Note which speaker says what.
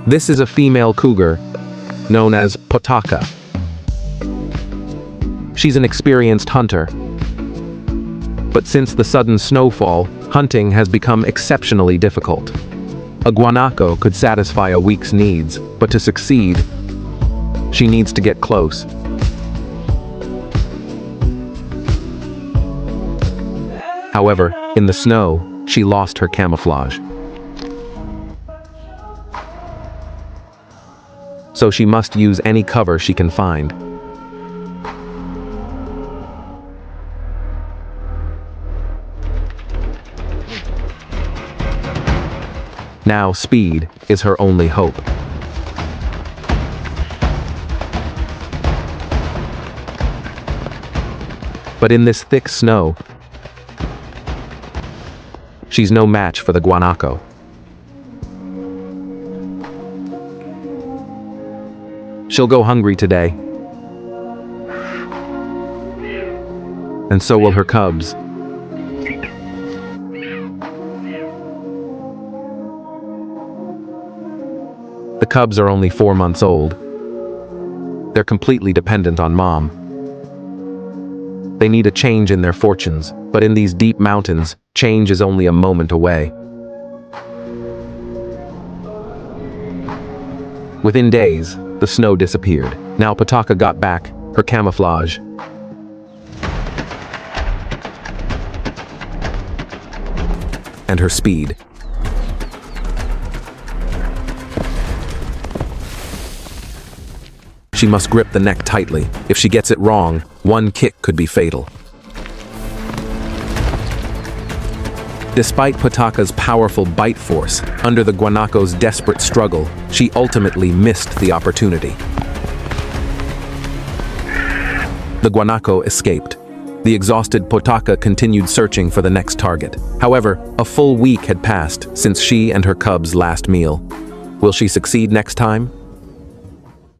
Speaker 1: This is a female cougar, known as Potaka. She's an experienced hunter. But since the sudden snowfall, hunting has become exceptionally difficult. A guanaco could satisfy a week's needs, but to succeed, she needs to get close. However, in the snow, she lost her camouflage. So she must use any cover she can find. Now speed is her only hope. But in this thick snow, she's no match for the guanaco. She'll go hungry today. And so will her cubs. The cubs are only 4 months old. They're completely dependent on mom. They need a change in their fortunes, but in these deep mountains, change is only a moment away. Within days, the snow disappeared. Now Potaka got back her camouflage. And her speed. She must grip the neck tightly. If she gets it wrong, one kick could be fatal. Despite Potaka's powerful bite force, under the guanaco's desperate struggle, she ultimately missed the opportunity. The guanaco escaped. The exhausted Potaka continued searching for the next target. However, a full week had passed since she and her cubs' last meal. Will she succeed next time?